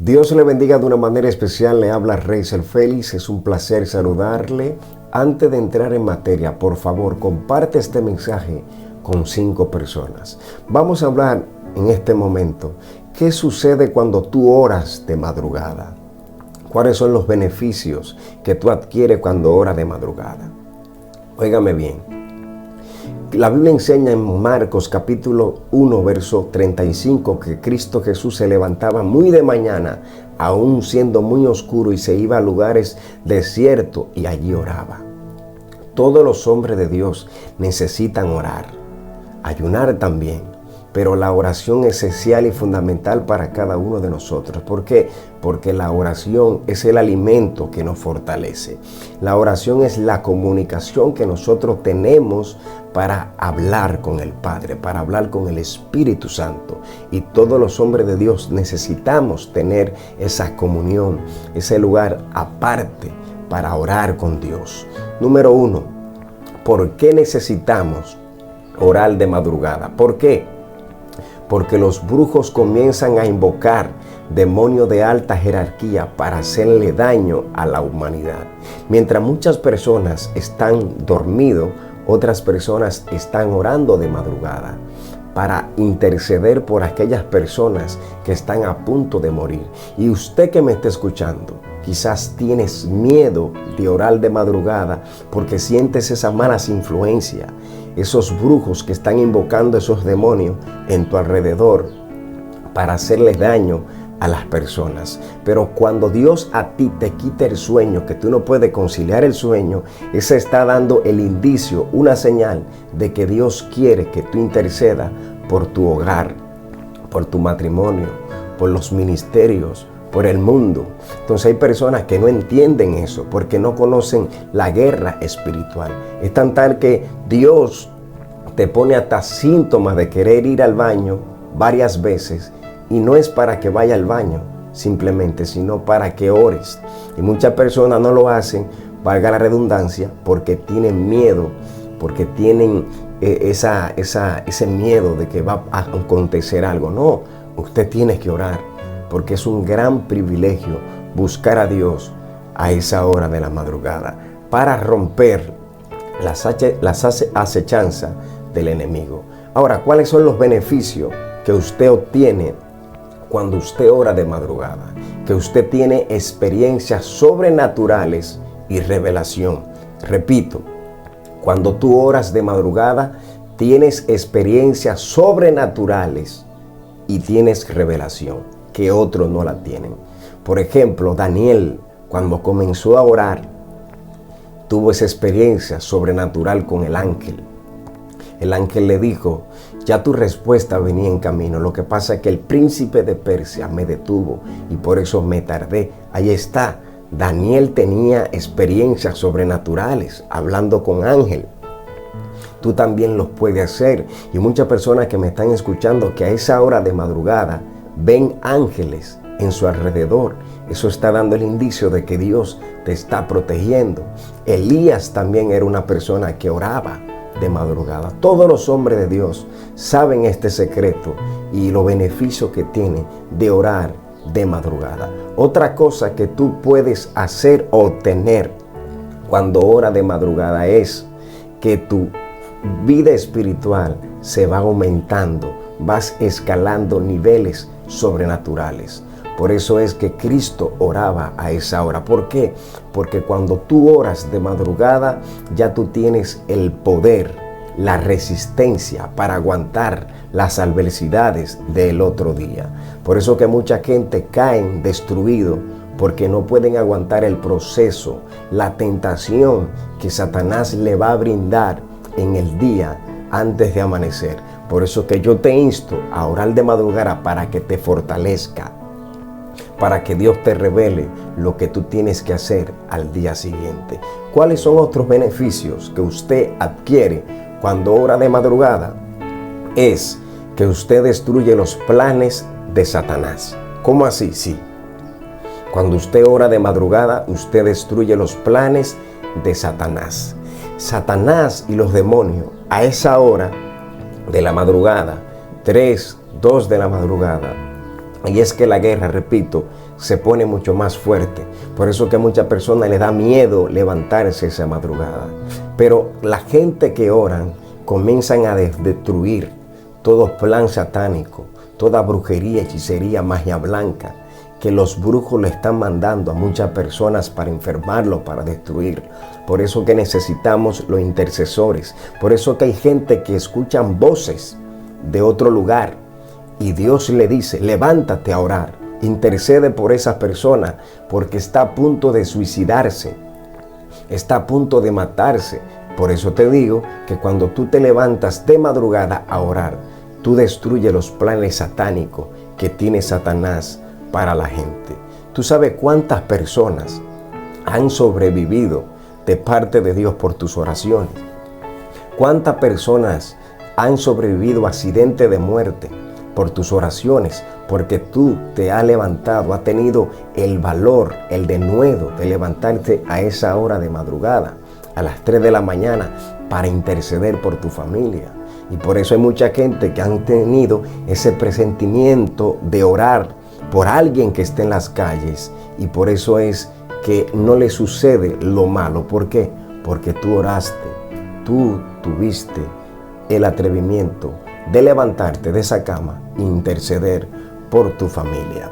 Dios le bendiga de una manera especial. Le habla Reisel Félix. Es un placer saludarle. Antes de entrar en materia, por favor, comparte este mensaje con 5 personas. Vamos a hablar en este momento qué sucede cuando tú oras de madrugada. ¿Cuáles son los beneficios que tú adquieres cuando oras de madrugada? Óigame bien. La Biblia enseña en Marcos capítulo 1, verso 35, que Cristo Jesús se levantaba muy de mañana, aún siendo muy oscuro, y se iba a lugares desiertos y allí oraba. Todos los hombres de Dios necesitan orar, ayunar también, pero la oración es esencial y fundamental para cada uno de nosotros. ¿Por qué? Porque la oración es el alimento que nos fortalece. La oración es la comunicación que nosotros tenemos para hablar con el Padre, para hablar con el Espíritu Santo. Y todos los hombres de Dios necesitamos tener esa comunión, ese lugar aparte para orar con Dios. Número 1, ¿por qué necesitamos orar de madrugada? ¿Por qué? Porque los brujos comienzan a invocar demonios de alta jerarquía para hacerle daño a la humanidad. Mientras muchas personas están dormidos, otras personas están orando de madrugada para interceder por aquellas personas que están a punto de morir. Y usted que me está escuchando, quizás tienes miedo de orar de madrugada porque sientes esas malas influencias, esos brujos que están invocando esos demonios en tu alrededor para hacerles daño a las personas. Pero cuando Dios a ti te quita el sueño, que tú no puedes conciliar el sueño, ese está dando el indicio, una señal de que Dios quiere que tú intercedas por tu hogar, por tu matrimonio, por los ministerios, por el mundo. Entonces hay personas que no entienden eso porque no conocen la guerra espiritual. Es tan tal que Dios te pone hasta síntomas de querer ir al baño varias veces, y no es para que vaya al baño simplemente, sino para que ores. Y muchas personas no lo hacen, valga la redundancia, porque tienen miedo, porque tienen ese miedo de que va a acontecer algo. No, usted tiene que orar, porque es un gran privilegio buscar a Dios a esa hora de la madrugada para romper las acechanzas del enemigo. Ahora, ¿cuáles son los beneficios que usted obtiene cuando usted ora de madrugada? Que usted tiene experiencias sobrenaturales y revelación. Repito, cuando tú oras de madrugada, tienes experiencias sobrenaturales y tienes revelación que otros no la tienen. Por ejemplo, Daniel, cuando comenzó a orar, tuvo esa experiencia sobrenatural con el ángel. El ángel le dijo: ya tu respuesta venía en camino. Lo que pasa es que el príncipe de Persia me detuvo y por eso me tardé. Ahí está. Daniel tenía experiencias sobrenaturales hablando con ángel. Tú también lo puedes hacer. Y muchas personas que me están escuchando que a esa hora de madrugada ven ángeles en su alrededor. Eso está dando el indicio de que Dios te está protegiendo. Elías también era una persona que oraba de madrugada. Todos los hombres de Dios saben este secreto y los beneficios que tiene de orar de madrugada. Otra cosa que tú puedes hacer o obtener cuando oras de madrugada es que tu vida espiritual se va aumentando, vas escalando niveles sobrenaturales. Por eso es que Cristo oraba a esa hora. ¿Por qué? Porque cuando tú oras de madrugada, ya tú tienes el poder, la resistencia para aguantar las adversidades del otro día. Por eso que mucha gente cae destruido, porque no pueden aguantar el proceso, la tentación que Satanás le va a brindar en el día antes de amanecer. Por eso que yo te insto a orar de madrugada para que te fortalezca, para que Dios te revele lo que tú tienes que hacer al día siguiente. ¿Cuáles son otros beneficios que usted adquiere cuando ora de madrugada? Es que usted destruye los planes de Satanás. ¿Cómo así? Sí. Cuando usted ora de madrugada, usted destruye los planes de Satanás. Satanás y los demonios a esa hora de la madrugada, 3, 2 de la madrugada, Y es que la guerra, repito, se pone mucho más fuerte. Por eso que a muchas personas les da miedo levantarse esa madrugada. Pero la gente que oran comienzan a destruir todo plan satánico, toda brujería, hechicería, magia blanca, que los brujos le están mandando a muchas personas para enfermarlo, para destruir. Por eso que necesitamos los intercesores. Por eso que hay gente que escuchan voces de otro lugar y Dios le dice, levántate a orar, intercede por esa persona porque está a punto de suicidarse, está a punto de matarse. Por eso te digo que cuando tú te levantas de madrugada a orar, tú destruyes los planes satánicos que tiene Satanás para la gente. ¿Tú sabes cuántas personas han sobrevivido de parte de Dios por tus oraciones? ¿Cuántas personas han sobrevivido a accidentes de muerte por tus oraciones? Porque tú te has levantado, has tenido el valor, el denuedo de levantarte a esa hora de madrugada, a las 3 de la mañana, para interceder por tu familia. Y por eso hay mucha gente que han tenido ese presentimiento de orar por alguien que esté en las calles, y por eso es que no le sucede lo malo. ¿Por qué? Porque tú oraste, tú tuviste el atrevimiento de levantarte de esa cama e interceder por tu familia.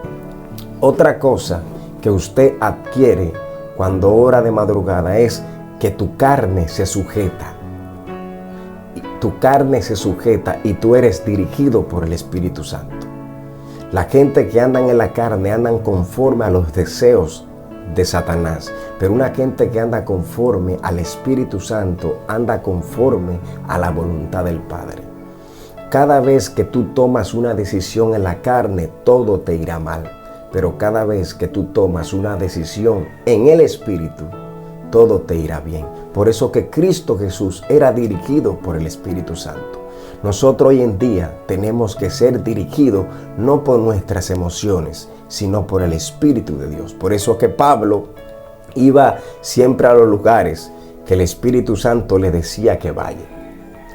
Otra cosa que usted adquiere cuando ora de madrugada es que tu carne se sujeta. Tu carne se sujeta y tú eres dirigido por el Espíritu Santo. La gente que andan en la carne andan conforme a los deseos de Satanás, pero una gente que anda conforme al Espíritu Santo anda conforme a la voluntad del Padre. Cada vez que tú tomas una decisión en la carne, todo te irá mal, pero cada vez que tú tomas una decisión en el Espíritu, todo te irá bien. Por eso que Cristo Jesús era dirigido por el Espíritu Santo. Nosotros hoy en día tenemos que ser dirigidos no por nuestras emociones, sino por el Espíritu de Dios. Por eso que Pablo iba siempre a los lugares que el Espíritu Santo le decía que vaya.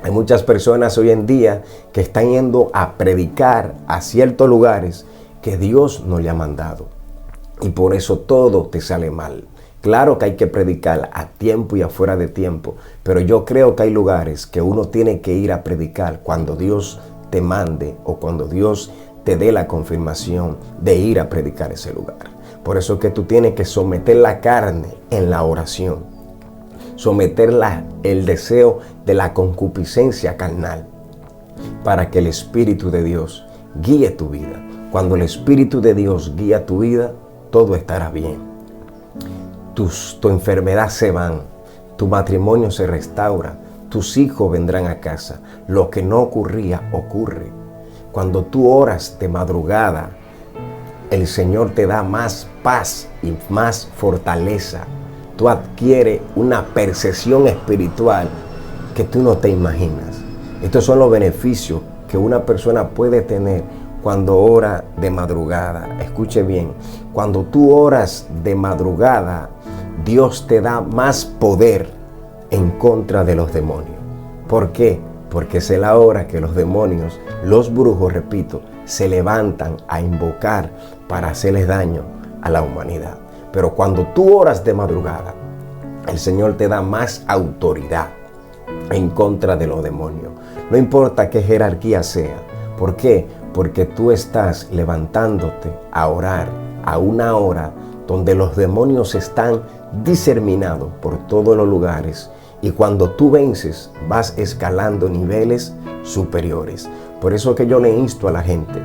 Hay muchas personas hoy en día que están yendo a predicar a ciertos lugares que Dios no le ha mandado. Y por eso todo te sale mal. Claro que hay que predicar a tiempo y afuera de tiempo, pero yo creo que hay lugares que uno tiene que ir a predicar cuando Dios te mande o cuando Dios te dé la confirmación de ir a predicar ese lugar. Por eso es que tú tienes que someter la carne en la oración, someter el deseo de la concupiscencia carnal para que el Espíritu de Dios guíe tu vida. Cuando el Espíritu de Dios guía tu vida, todo estará bien. Tu enfermedad se van, tu matrimonio se restaura, tus hijos vendrán a casa. Lo que no ocurría, ocurre. Cuando tú oras de madrugada, el Señor te da más paz y más fortaleza. Tú adquieres una percepción espiritual que tú no te imaginas. Estos son los beneficios que una persona puede tener cuando ora de madrugada. Escuche bien, cuando tú oras de madrugada, Dios te da más poder en contra de los demonios. ¿Por qué? Porque es la hora que los demonios, los brujos, repito, se levantan a invocar para hacerles daño a la humanidad. Pero cuando tú oras de madrugada, el Señor te da más autoridad en contra de los demonios. No importa qué jerarquía sea. ¿Por qué? Porque tú estás levantándote a orar a una hora donde los demonios están diseminados por todos los lugares, y cuando tú vences vas escalando niveles superiores. Por eso que yo le insto a la gente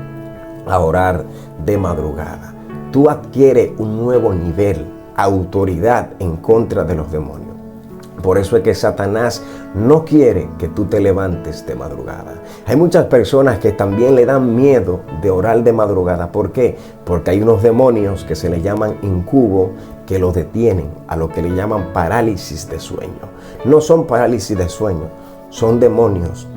a orar de madrugada. Tú adquieres un nuevo nivel, autoridad en contra de los demonios. Por eso es que Satanás no quiere que tú te levantes de madrugada. Hay muchas personas que también le dan miedo de orar de madrugada. ¿Por qué? Porque hay unos demonios que se le llaman incubo que los detienen, a lo que le llaman parálisis de sueño. No son parálisis de sueño, son demonios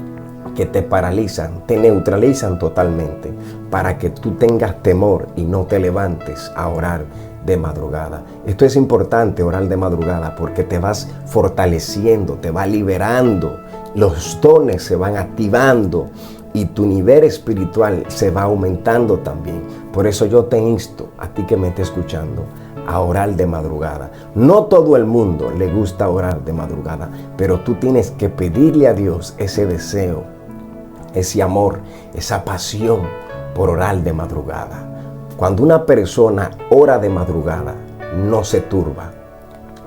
que te paralizan, te neutralizan totalmente para que tú tengas temor y no te levantes a orar de madrugada. Esto es importante, orar de madrugada, porque te vas fortaleciendo, te va liberando, los dones se van activando y tu nivel espiritual se va aumentando también. Por eso yo te insto, a ti que me estés escuchando, a orar de madrugada. No todo el mundo le gusta orar de madrugada, pero tú tienes que pedirle a Dios ese deseo, ese amor, esa pasión por orar de madrugada. Cuando una persona ora de madrugada, no se turba,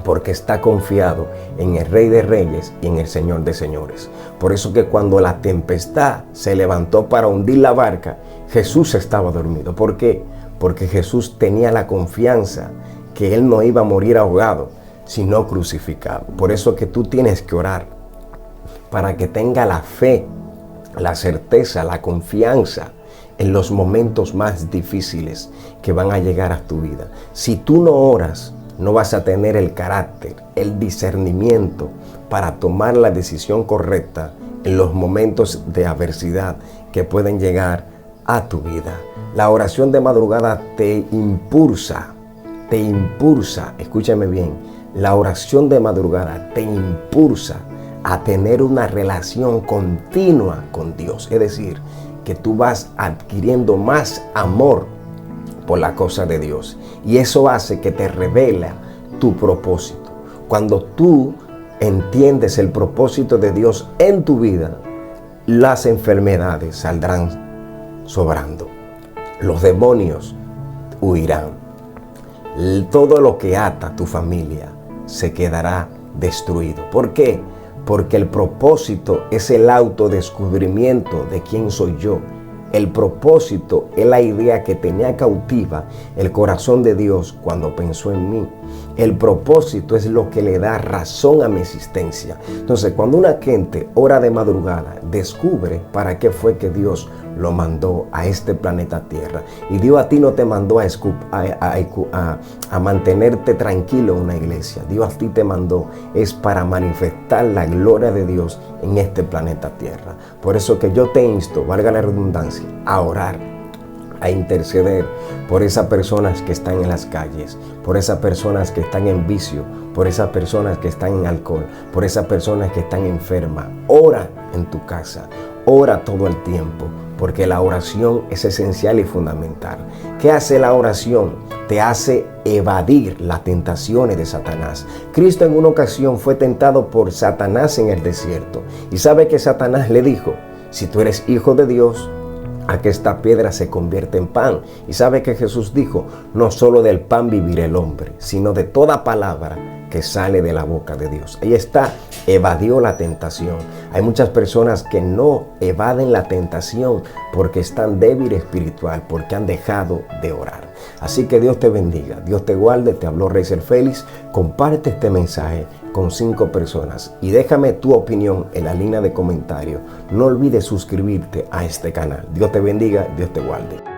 porque está confiado en el Rey de Reyes y en el Señor de Señores. Por eso que cuando la tempestad se levantó para hundir la barca, Jesús estaba dormido. ¿Por qué? Porque Jesús tenía la confianza que Él no iba a morir ahogado, sino crucificado. Por eso que tú tienes que orar, para que tenga la fe, la certeza, la confianza en los momentos más difíciles que van a llegar a tu vida. Si tú no oras, no vas a tener el carácter, el discernimiento para tomar la decisión correcta en los momentos de adversidad que pueden llegar a tu vida. La oración de madrugada te impulsa, escúchame bien, la oración de madrugada te impulsa a tener una relación continua con Dios. Es decir, que tú vas adquiriendo más amor por la cosa de Dios. Y eso hace que te revela tu propósito. Cuando tú entiendes el propósito de Dios en tu vida, las enfermedades saldrán sobrando. Los demonios huirán. Todo lo que ata tu familia se quedará destruido. ¿Por qué? Porque el propósito es el autodescubrimiento de quién soy yo. El propósito es la idea que tenía cautiva el corazón de Dios cuando pensó en mí. El propósito es lo que le da razón a mi existencia. Entonces, cuando una gente ora de madrugada, descubre para qué fue que Dios lo mandó a este planeta Tierra. Y Dios a ti no te mandó a mantenerte tranquilo en una iglesia. Dios a ti te mandó es para manifestar la gloria de Dios en este planeta Tierra. Por eso que yo te insto, valga la redundancia, a orar, a interceder por esas personas que están en las calles, por esas personas que están en vicio, por esas personas que están en alcohol, por esas personas que están enfermas. Ora en tu casa, ora todo el tiempo, porque la oración es esencial y fundamental. ¿Qué hace la oración? Te hace evadir las tentaciones de Satanás. Cristo en una ocasión fue tentado por Satanás en el desierto. Y sabe que Satanás le dijo: si tú eres hijo de Dios, a que esta piedra se convierta en pan. Y sabe que Jesús dijo: no solo del pan vivirá el hombre, sino de toda palabra que sale de la boca de Dios. Ahí está, evadió la tentación. Hay muchas personas que no evaden la tentación porque están débiles espiritual, porque han dejado de orar. Así que Dios te bendiga, Dios te guarde. Te habló Reisel Félix. Comparte este mensaje con 5 personas y déjame tu opinión en la línea de comentarios. No olvides suscribirte a este canal. Dios te bendiga, Dios te guarde.